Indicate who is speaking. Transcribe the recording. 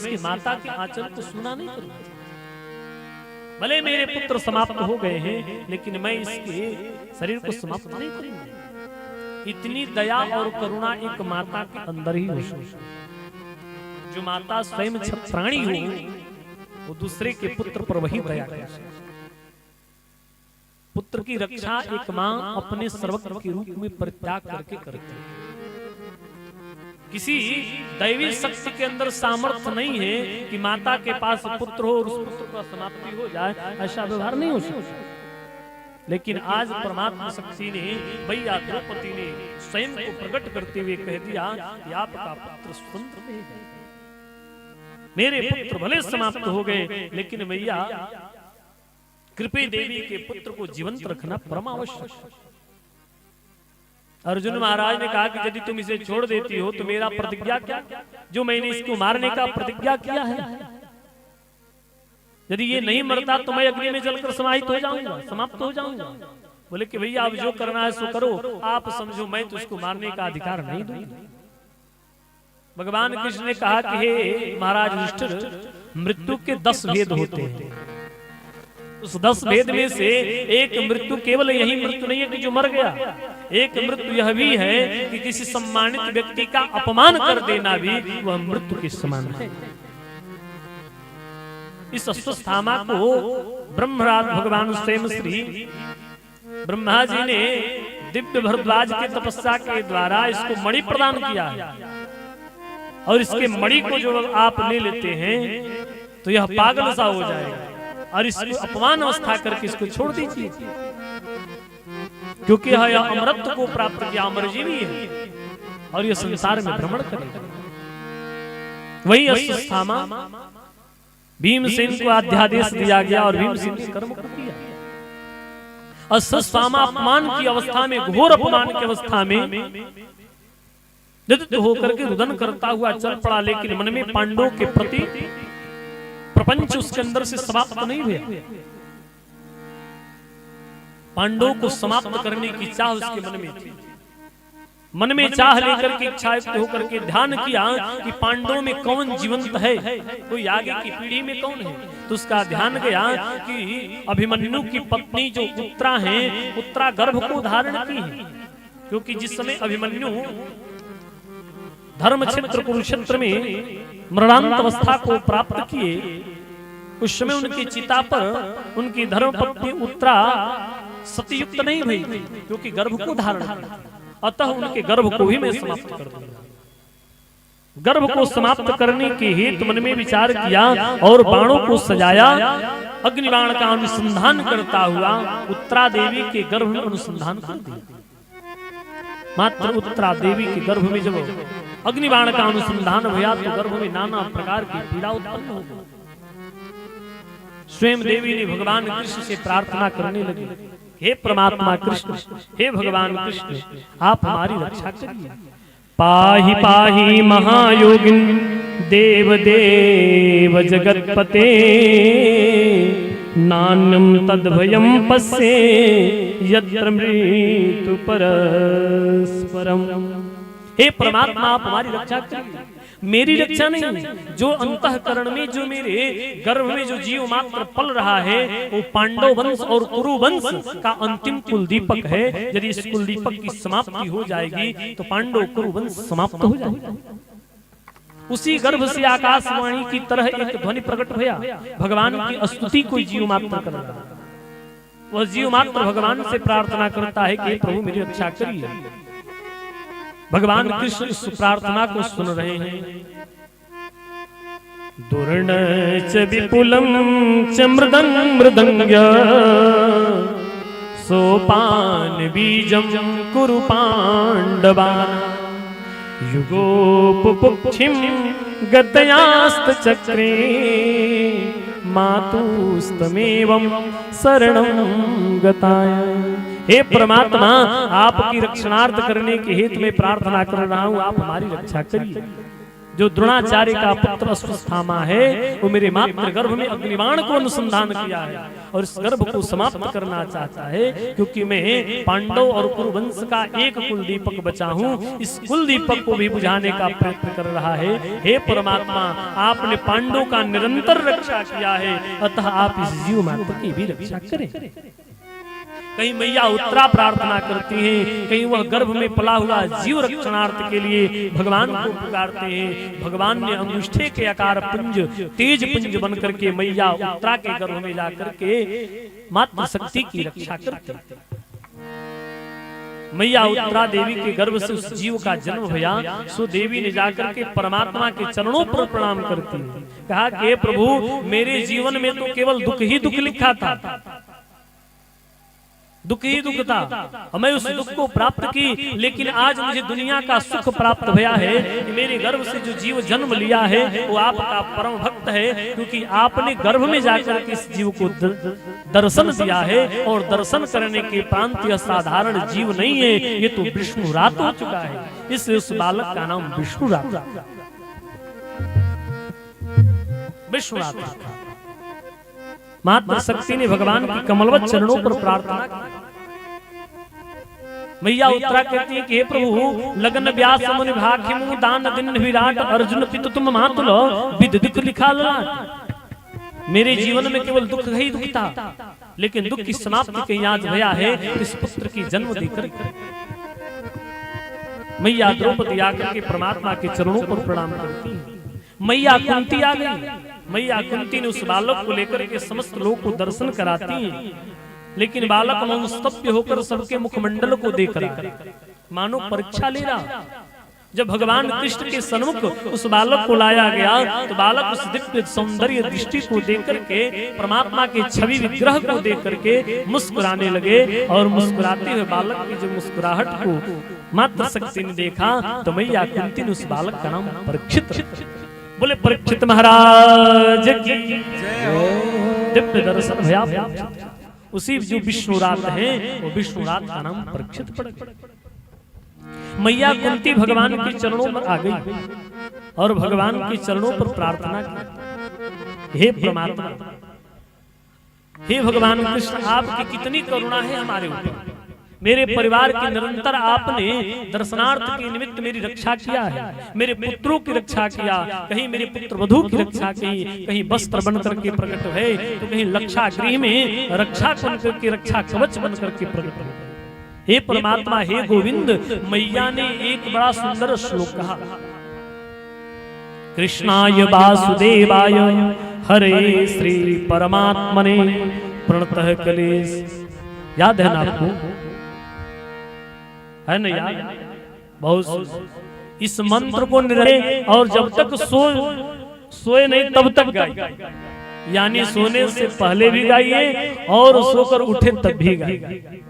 Speaker 1: इसकी माता के आंचल को सूना नहीं करूंगा। भले मेरे पुत्र समाप्त हो गए हैं, लेकिन मैं इसके शरीर को समाप्त नहीं करूंगा। इतनी दया और करुणा एक माता के अंदर ही हो। जो माता स्वयं क्षत्राणी हो, वो दूसरे के पुत्र पर वही दया करे। पुत्र की रक्षा एक मां अपने सर्वत्र के रूप में परित्याग करके करती है। किसी दैवी शक्ति के अंदर सामर्थ्य नहीं है कि माता के पास पुत्र हो और उस पुत्र का समाप्ति हो जाए, ऐसा व्यवहार नहीं हो सकता। लेकिन आज परमात्मा शक्ति ने, भैया द्रौपदी ने स्वयं को प्रकट करते हुए कह दिया कि आपका पुत्र स्वतंत्र नहीं है। मेरे पुत्र भले समाप्त हो गए, लेकिन भैया कृपी देवी के पुत्र को जीवंत रखना परम आवश्यक है। अर्जुन महाराज ने कहा कि यदि तुम इसे छोड़ देती हो तो मेरा प्रतिज्ञा क्या, जो मैंने इसको मारने का प्रतिज्ञा किया है, यदि ये नहीं मरता तो मैं अग्नि में जलकर समाहित हो जाऊंगा, समाप्त हो जाऊंगा। बोले कि भैया अब जो करना है सो करो, आप समझो मैं तो इसको मारने का अधिकार नहीं दूंगा। भगवान कृष्ण ने कहा कि हे महाराज युधिष्ठिर, मृत्यु के 10 भेद होते हैं। उस 10 भेद में से एक मृत्यु केवल यही मृत्यु नहीं है कि जो मर गया, एक मृत्यु यह भी है कि किसी सम्मानित व्यक्ति का अपमान कर देना भी वह मृत्यु के समान है। इस अश्वत्थामा को ब्रह्मराज भगवान स्वयं श्री ब्रह्मा जी ने दिव्य भरद्वाज की तपस्या के द्वारा इसको मणि प्रदान किया है। और इसके मणि को जो आप ले लेते हैं तो यह पागल सा हो जाएगा, और इसको अपमान अवस्था करके इसको छोड़ दीजिए, क्योंकि यह अमरत्व को प्राप्त किया, अमरजीवी है और यह संसार में भ्रमण करेगा। वही अश्वत्थामा भीमसेन को अध्यादेश दिया गया और भीमसेन ने कर्म कर दिया। अश्वत्थामा अपमान की अवस्था में, घोर अपमान की अवस्था में नित्य होकर के रुदन करता हुआ चल पड़ा, लेकिन मन में पांडवों के प्रति प्रपंच उसके अंदर से समाप्त नहीं हुआ। पांडवों को समाप्त करने की चाह उसके मन में थी। मन में चाह लेकर के इच्छा होकर के ध्यान किया कि पांडवों में कौन जीवंत है, कोई आगे की पीढ़ी में कौन है। तो उसका ध्यान गया कि अभिमन्यु की पत्नी जो उत्तरा है, उत्तरा गर्भ को धारण की है। क्योंकि जिस समय अभिमन्यु धर्म क्षेत्र कुरुक्षेत्र में मरणांत अवस्था को प्राप्त किए, उस समय उनकी चिता पर उनकी धर्मपत्नी उत्तरा सतीयुक्त नहीं हुई, क्योंकि गर्भ को धारण किया। अतः उनके गर्भ को ही मैं समाप्त कर दूंगा। गर्भ को समाप्त करने के हेतु मन में विचार किया और बाणों को सजाया। अग्निबाण का अनुसंधान करता हुआ उत्तरा देवी के गर्भ में अनुसंधान कर दिया। मात्र उत्तरा देवी के गर्भ में जब अग्निबाण का अनुसंधान हुआ तो गर्भ में नाना प्रकार की पीड़ा उत्पन्न हो गई। स्वयं देवी ने भगवान कृष्ण से प्रार्थना करने लगी, हे परमात्मा कृष्ण, हे भगवान कृष्ण, आप हमारी रक्षा करिए। पाहि पाहि महायोगिन देव देव जगतपते, नान्यम तद्भयम पश्ये यत्र मृत्यु परस्परम। हे परमात्मा, आप हमारी रक्षा करिए। मेरी रक्षा नहीं, जो अंतःकरण में, जो मेरे गर्भ में जो जीव मात्र पल रहा है, वो पांडव वंश और कुरु वंश का अंतिम कुल दीपक है। यदि इस कुल दीपक की समाप्ति हो जाएगी तो पांडव कुरु वंश समाप्त हो जाएगा। उसी गर्भ से आकाशवाणी की तरह एक ध्वनि प्रकट हुआ। भगवान की स्तुति कोई जीव मात्र कर रहा है। वह जीव मात्र भगवान से प्रार्थना करता है कि प्रभु मेरी रक्षा करिए। भगवान कृष्ण इस प्रार्थना को सुन रहे हैं। दुर्ण च विपुलम च मृदंग्य सोपान बीजम कुरु पांडवान, युगोपपुच्छिम गतयास्त चक्रे मातुस्तमेवं शरणं गताय। हे परमात्मा, आपकी रक्षणार्थ करने के हेतु मैं प्रार्थना कर रहा हूं, आप हमारी रक्षा करिए। जो द्रोणाचार्य का पुत्र अश्वत्थामा है वो मेरे मातृ गर्भ में अग्निबाण को अनुसंधान किया है और इस गर्भ को समाप्त करना चाहता है, क्योंकि मैं पांडव और कुरुवंश का एक कुल दीपक बचा हूँ, इस कुल दीपक को भी बुझाने का प्रयत्न कर रहा है। हे परमात्मा, आपने पांडवों का निरंतर रक्षा किया है, अतः आप इस जीव मात्र की भी रक्षा करें। कहीं मैया उत्तरा प्रार्थना करती हैं, कहीं वह गर्भ में पला हुआ जीव रक्षणार्थ के लिए भगवान को पुकारते हैं। भगवान ने अंगुष्ठे के आकार पुंज, तेज पुंज बन करके मैया उत्तरा के गर्भ में जाकर के मातृ शक्ति की रक्षा करते हैं। मैया उत्तरा देवी के गर्भ से उस जीव का जन्म हुआ, सो देवी ने जाकर के परमात्मा के चरणों पर प्रणाम करती है। कहा कि प्रभु, मेरे जीवन में तो केवल दुख ही दुख लिखा था, दुख ही दुख था, मैं उस दुख को प्राप्त की, लेकिन आज मुझे दुनिया का सुख प्राप्त हुआ है कि मेरे गर्भ से जो जीव जन्म लिया है वो आपका परम भक्त है, क्योंकि आपने गर्भ में जाकर के इस जीव को दर्शन दिया है, और दर्शन करने के प्रांत यह साधारण जीव नहीं है, ये तो विष्णुरात हो चुका है, इसलिए उस बालक का नाम विष्णुरात। विष्णुरात मातृ शक्ति ने भगवान की कमलवत चरणों पर प्रार्थना की। मैया उत्तरा कहती है कि हे प्रभु, लगन व्यास मुनि भाखिमु दान दिन विराट अर्जुन पितु तुम मातुल विद दुख लिखा लाट। मेरे जीवन में केवल दुख ही दुख था, लेकिन दुख की समाप्ति के याद भया है इस पुत्र की जन्म देकर। मैया द्रौपदी आकर के परमात्मा के चरणों पर प्रणाम करती है। मैया कुंती आ गई। मैया कुंती ने उस बालक को लेकर के समस्त लोग को दर्शन कराती हैं, लेकिन बालक मौनस्तब्ध होकर सबके मुखमंडल को देख रहा है, मानो परीक्षा ले रहा। जब भगवान कृष्ण के सन्मुख उस बालक को लाया गया तो बालक उस दिव्य सौंदर्य दृष्टि को देख करके, परमात्मा के छवि विग्रह को देख करके मुस्कुराने लगे, और मुस्कुराते हुए बालक की जो मुस्कुराहट को मातृ शक्ति ने देखा तो मैया कुंती ने उस बालक का नाम परीक्षित। बोले परीक्षित महाराज की दिव्य दर्शन भया। उसी जो विष्णुरात है वो विष्णुरात का नाम परीक्षित पड़ गया। मैया कुंती भगवान के चरणों पर आ गई और भगवान के चरणों पर प्रार्थना की, हे परमात्मा, हे भगवान कृष्ण, आपकी कितनी करुणा है हमारे ऊपर। मेरे परिवार की निरंतर आपने दर्शनार्थ के निमित्त मेरी रक्षा किया है, मेरे पुत्रों की रक्षा किया, कहीं मेरे पुत्र वधू की रक्षा की, कहीं वस्त्र बन करके प्रकट है तो कहीं रक्षा गृह में रक्षा बन करके, रक्षा कवच बन करके प्रकट है। हे परमात्मा, हे गोविंद, मैया ने एक बड़ा सुंदर श्लोक कहा, कृष्णाय वासुदेवाय हरे श्री परमात्मने प्रणतः क्लेश। याद है ना आपको? है ना याद? बहुत इस मंत्र को निरंतर, और जब तक सोए नहीं तब तक गाइए, यानी सोने से पहले भी गाइए और सोकर उठे तब भी गाइए।